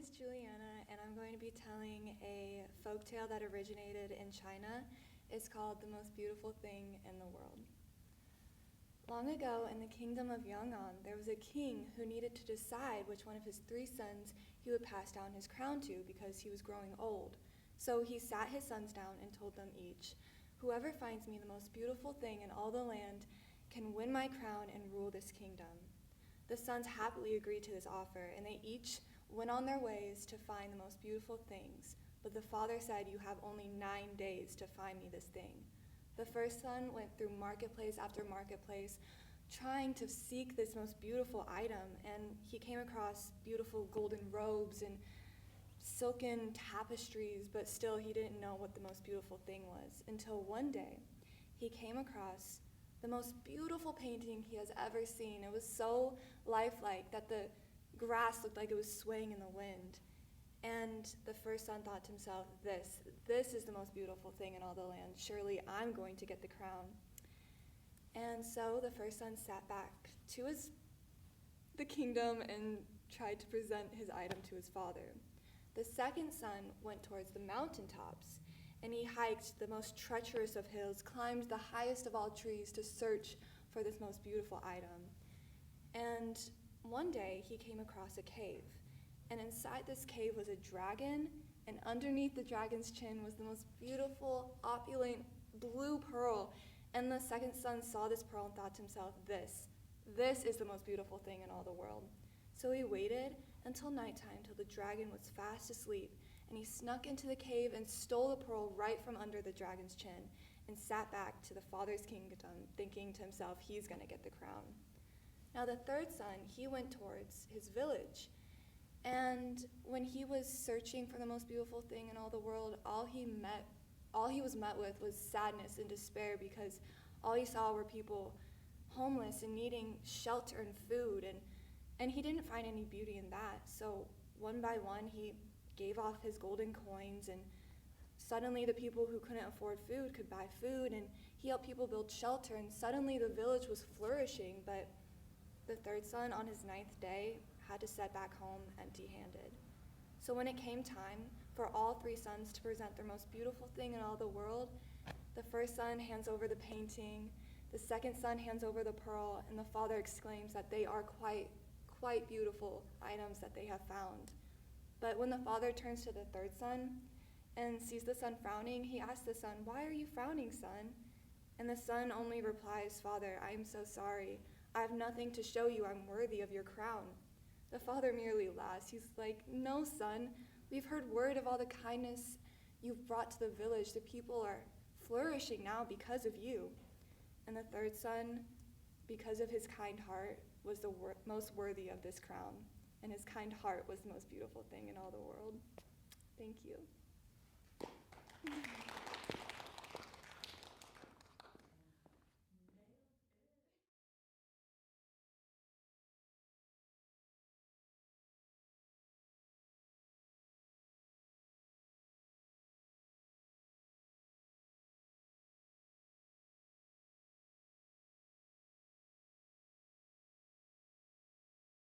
is Juliana, and I'm going to be telling a folktale that originated in China. It's called The Most Beautiful Thing in the World. Long ago, in the kingdom of Yang'an, there was a king who needed to decide which one of his 3 sons he would pass down his crown to because he was growing old. So he sat his sons down and told them each, "Whoever finds me the most beautiful thing in all the land can win my crown and rule this kingdom." The sons happily agreed to this offer, and they each went on their ways to find the most beautiful things. But the father said, "You have only 9 days to find me this thing." The first son went through marketplace after marketplace, trying to seek this most beautiful item, and he came across beautiful golden robes and silken tapestries, but still he didn't know what the most beautiful thing was, until one day he came across the most beautiful painting he has ever seen. It was so lifelike that the grass looked like it was swaying in the wind. And the first son thought to himself, this is the most beautiful thing in all the land. Surely I'm going to get the crown. And so the first son sat back to the kingdom and tried to present his item to his father. The second son went towards the mountaintops, and he hiked the most treacherous of hills, climbed the highest of all trees to search for this most beautiful item. And one day he came across a cave, and inside this cave was a dragon, and underneath the dragon's chin was the most beautiful, opulent blue pearl. And the second son saw this pearl and thought to himself, this is the most beautiful thing in all the world. So he waited until nighttime, till the dragon was fast asleep, and he snuck into the cave and stole the pearl right from under the dragon's chin and sat back to the father's kingdom, thinking to himself, he's going to get the crown. Now the third son, he went towards his village, and when he was searching for the most beautiful thing in all the world, all he was met with was sadness and despair, because all he saw were people homeless and needing shelter and food, and he didn't find any beauty in that. So one by one, he gave off his golden coins, and suddenly the people who couldn't afford food could buy food, and he helped people build shelter, and suddenly the village was flourishing. But the third son, on his 9th day, had to set back home empty-handed. So when it came time for all 3 sons to present their most beautiful thing in all the world, the first son hands over the painting, the second son hands over the pearl, and the father exclaims that they are quite beautiful items that they have found. But when the father turns to the third son and sees the son frowning, he asks the son, "Why are you frowning, son?" And the son only replies, "Father, I am so sorry. I have nothing to show you I'm worthy of your crown." The father merely laughs. He's like, "No, son, we've heard word of all the kindness you've brought to the village. The people are flourishing now because of you." And the third son, because of his kind heart, was the most worthy of this crown. And his kind heart was the most beautiful thing in all the world. Thank you.